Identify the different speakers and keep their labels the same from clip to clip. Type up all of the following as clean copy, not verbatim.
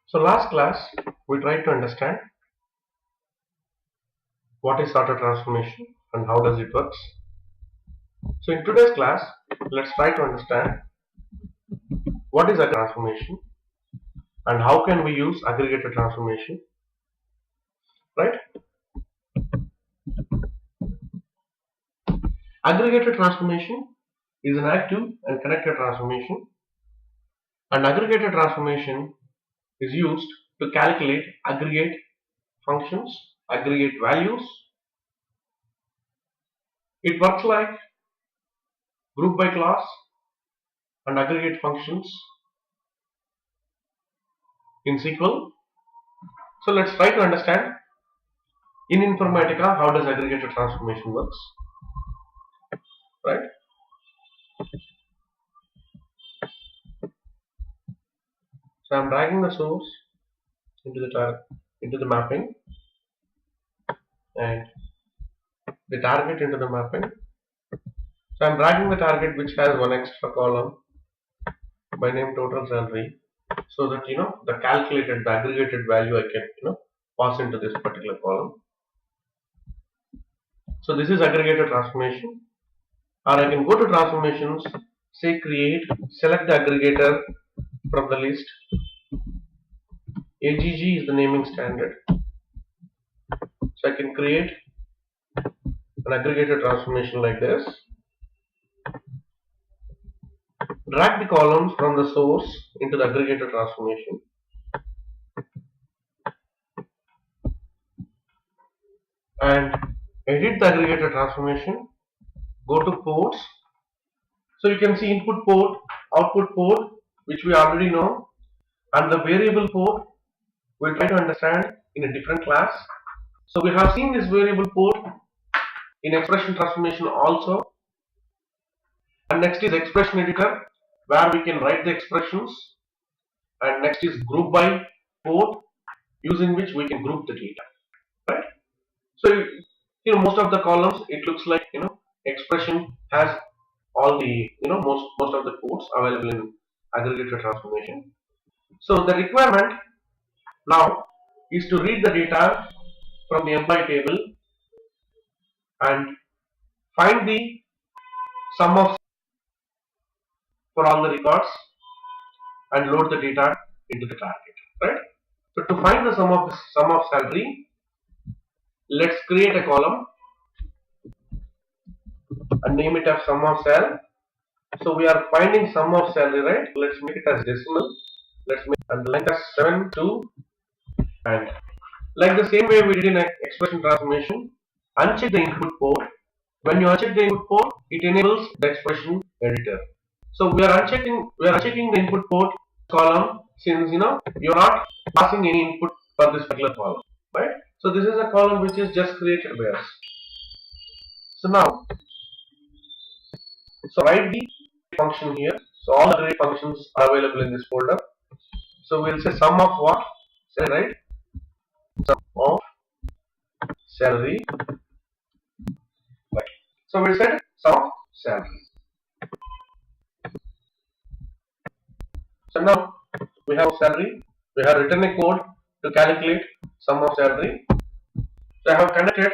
Speaker 1: So last class we tried to understand what is auto transformation and how does it works. So in today's class let's try to understand what is a transformation and how can we use aggregated transformation, right? Aggregated transformation is an active and connected transformation, and aggregated transformation is used to calculate aggregate functions, aggregate values. It works like group by class and aggregate functions in SQL. So let's try to understand in Informatica how does aggregated transformation works, right? So I'm dragging the source into the mapping and the target into the mapping. So I'm dragging the target which has one extra column by name total salary, so that the calculated, the aggregated value I can pass into this particular column. So this is aggregated transformation. Or I can go to transformations, say create, select the aggregator from the list. AGG is the naming standard. So I can create an aggregated transformation like this. Drag the columns from the source into the aggregated transformation. And edit the aggregated transformation. Go to ports. So you can see input port, output port, which we already know, and the variable port we'll try to understand in a different class. So we have seen this variable port in expression transformation also. And next is expression editor, where we can write the expressions. And next is group by port, using which we can group the data, right? So most of the columns it looks like expression has all the most of the ports available in aggregated transformation. So the requirement now is to read the data from the employee table and find the sum of for all the records and load the data into the target, right? So to find the sum of salary, let's create a column and name it as sum of sal. So we are finding sum of salary, right? Let's make it as decimal. Let's make and length as 7 2, and like the same way we did in expression transformation, uncheck the input port. When you uncheck the input port, it enables the expression editor. So we are unchecking the input port column, since you're not passing any input for this particular column, right? So this is a column which is just created by us. So now, write the function here. So all the array functions are available in this folder. So we'll say sum of what? Say right, sum of salary. Right. So we said sum of salary. So now we have salary. We have written a code to calculate sum of salary. So I have connected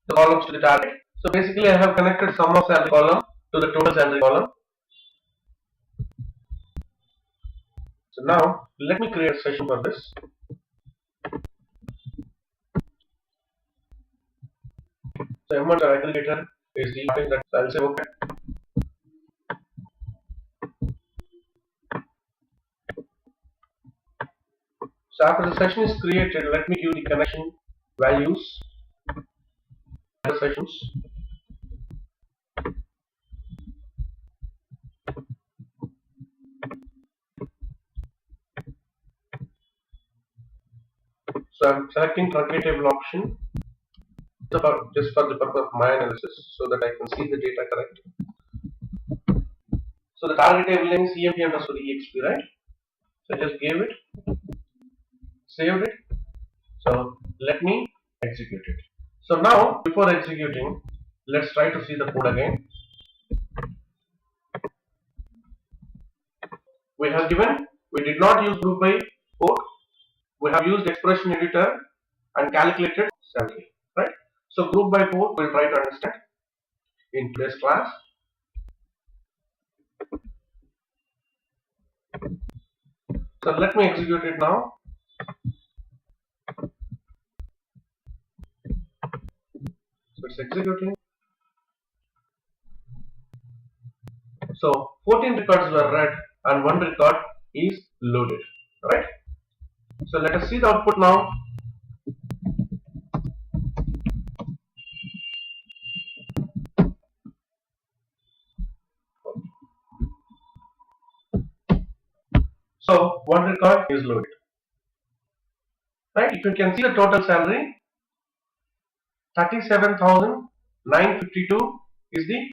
Speaker 1: the columns to the target. So basically I have connected sum of salary column to the total salary column. So now let me create a session for this. So M1 aggregator is the thing that I'll say okay. So after the session is created, let me give the connection values the sessions. So I'm selecting truncated table option just for the purpose of my analysis, so that I can see the data correct. So the target table name is emp_exp, right? So I just gave it, saved it. So let me execute it. So now before executing, let's try to see the code again. We did not use group by port, we have used expression editor and calculated salary, right? So group by port we'll try to understand in today's class. So let me execute it now. So it's executing. So 14 records were read and one record is loaded, right? So let us see the output now. So one record is loaded, right? If you can see the total salary, 37,952 is the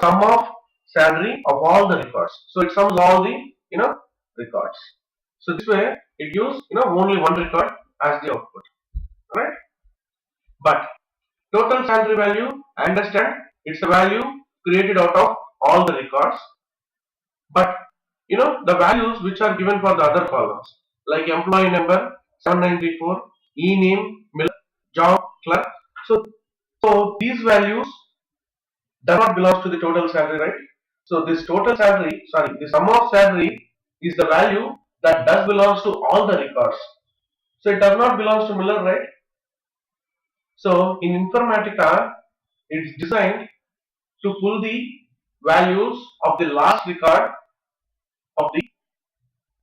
Speaker 1: sum of salary of all the records. So it sums all the records. So this way it gives only one record as the output, right? But total salary value, I understand it's a value created out of all the records. But the values which are given for the other columns, like employee number 7934, e-name, Miller, job, clerk. So these values does not belong to the total salary, right? So this total salary, sorry, the sum of salary is the value that does belongs to all the records. So it does not belong to Miller, right? So in Informatica, it's designed to pull the values of the last record of the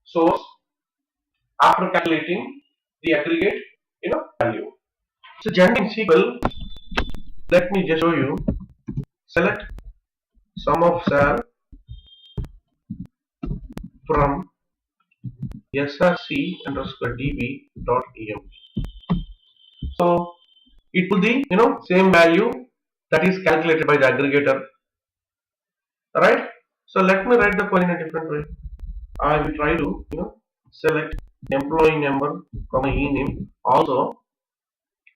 Speaker 1: source after calculating the aggregate value. So generally in SQL, let me just show you. Select sum of sal from src_db.em. So it will the same value that is calculated by the aggregator, right? So let me write the query in a different way. I will try to select employee number, e-name also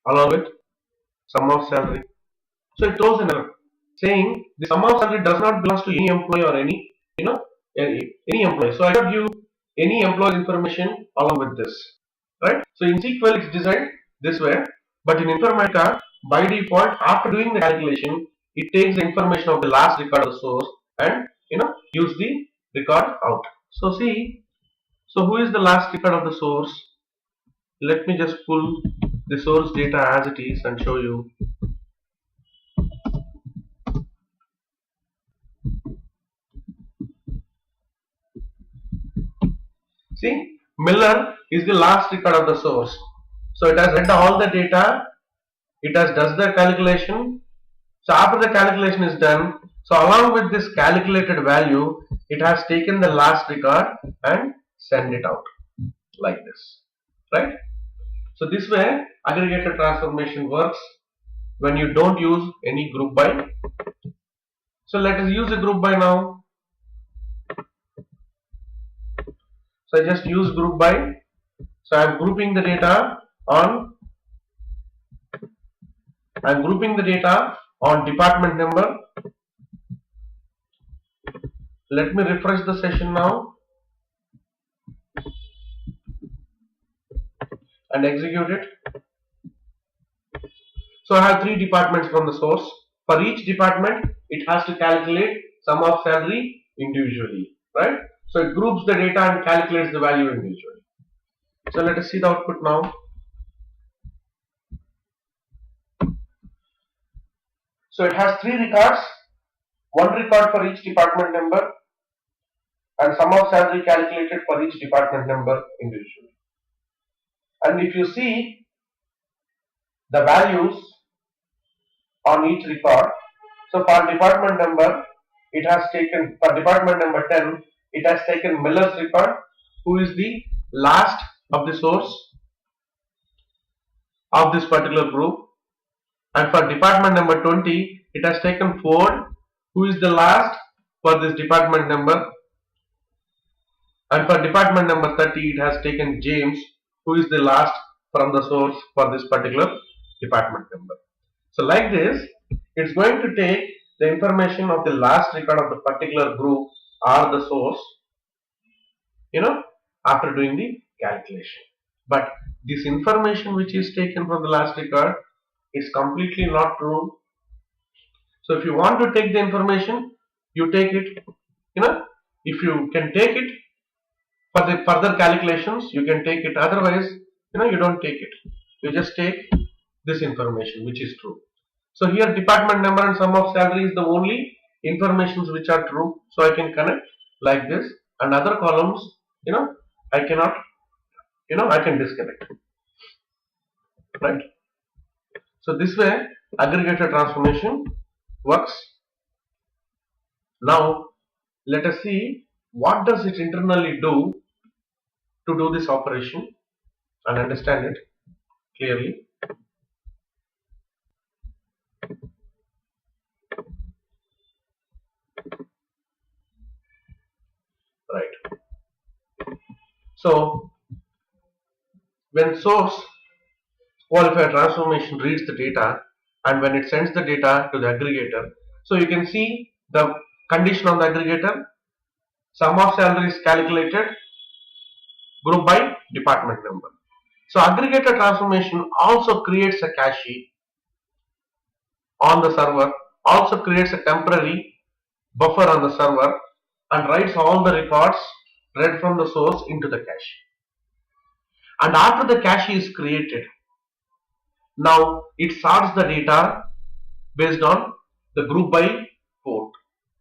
Speaker 1: along with sum of salary. So it throws an error saying the sum of salary does not belong to any employee or any any employee. So I don't give any employee information along with this, right? So in SQL it's designed this way, but in Informatica by default after doing the calculation it takes the information of the last record of the source and use the record out. So see, so who is the last record of the source? Let me just pull the source data as it is and show you. See, Miller is the last record of the source. So it has read all the data, it has does the calculation. So after the calculation is done, so along with this calculated value, it has taken the last record and send it out like this, right? So this way aggregator transformation works when you don't use any group by. So let us use a group by now. So I just use group by. So I am grouping the data on department number. Let me refresh the session now and execute it. So I have three departments from the source. For each department, it has to calculate sum of salary individually, right? So it groups the data and calculates the value individually. So let us see the output now. So it has three records, one record for each department number and sum of salary calculated for each department number individually. And if you see the values on each record, so for department number, it has taken, for department number 10, it has taken Miller's record, who is the last of the source of this particular group. And for department number 20, it has taken Ford, who is the last for this department number. And for department number 30, it has taken James, who is the last from the source for this particular department number. So like this, it's going to take the information of the last record of the particular group or the source, after doing the calculation. but this information which is taken from the last record is completely not true. So if you want to take the information, you take it. If you can take it for the further calculations, you can take it. Otherwise, you don't take it. You just take this information which is true. So here department number and sum of salary is the only informations which are true. So I can connect like this, and other columns, I cannot, I can disconnect. Right. So this way aggregator transformation works. Now let us see what does it internally do to do this operation and understand it clearly. Right. So when source qualifier transformation reads the data and when it sends the data to the aggregator, so you can see the condition on the aggregator. Sum of salary is calculated, group by department number. So aggregator transformation also creates a cache on the server, also creates a temporary buffer on the server, and writes all the records read from the source into the cache. And after the cache is created, now it sorts the data based on the group by port.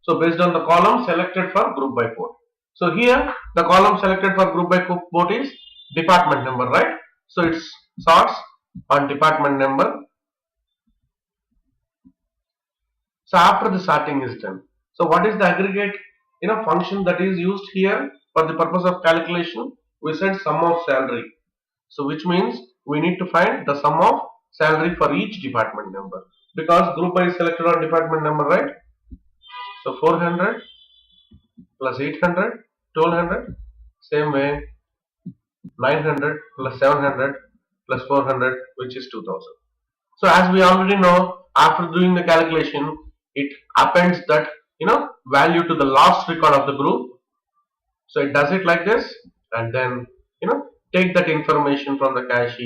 Speaker 1: So based on the column selected for group by port. So here the column selected for group by port is department number, right? So it sorts on department number. So after the sorting is done, so what is the aggregate function that is used here for the purpose of calculation? We said sum of salary. So which means we need to find the sum of salary for each department number, because group by is selected on department number, right? So 400 plus 800, 1200, same way 900 plus 700 plus 400, which is 2000. So as we already know, after doing the calculation, it appends that value to the last record of the group. So it does it like this, and then take that information from the cache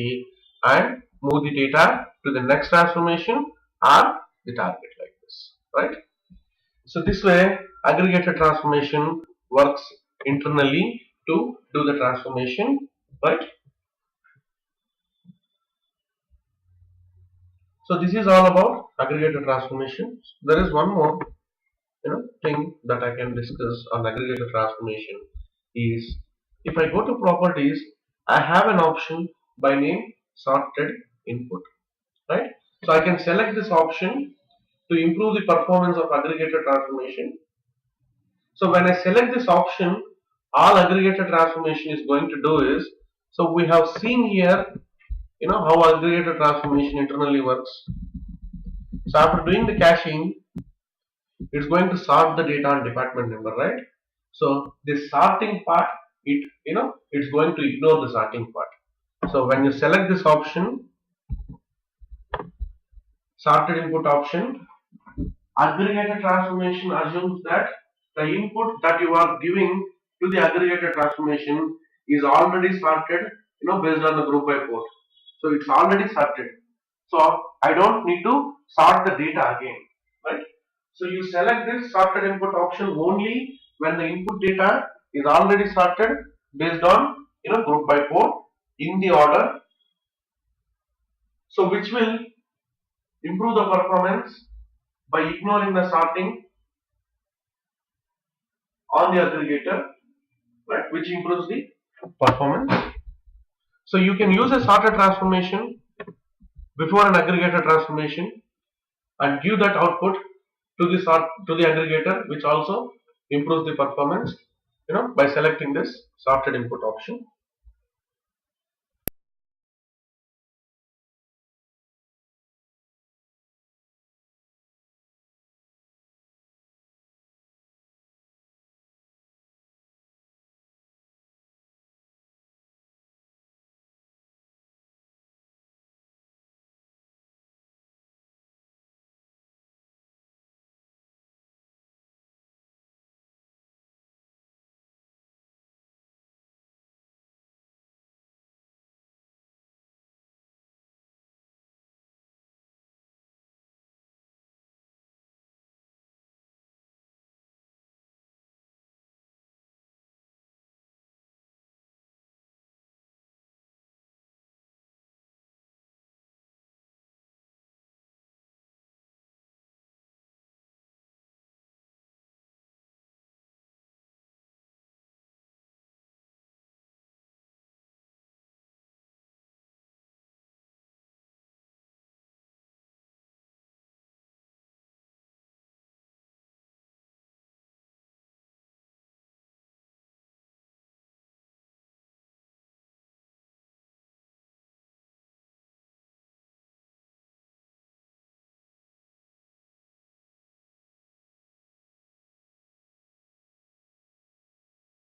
Speaker 1: and move the data to the next transformation or the target like this, right? So this way aggregator transformation works internally to do the transformation, right? So this is all about aggregator transformation. There is one more thing that I can discuss on aggregator transformation is, if I go to properties, I have an option by name sorted input, right? So I can select this option to improve the performance of aggregator transformation. So when I select this option, all aggregator transformation is going to do is, so we have seen here how aggregator transformation internally works. So after doing the caching, it's going to sort the data on department number, right? So this sorting part, it's going to ignore the sorting part. So when you select this option, sorted input option, aggregator transformation assumes that the input that you are giving to the aggregator transformation is already sorted, based on the group by port. So it's already sorted. So I don't need to sort the data again, right? So you select this sorted input option only when the input data is already sorted based on group by port in the order. So which will improve the performance by ignoring the sorting on the aggregator, right? Which improves the performance. So you can use a sorted transformation before an aggregator transformation and give that output to the aggregator, which also improves the performance by selecting this sorted input option.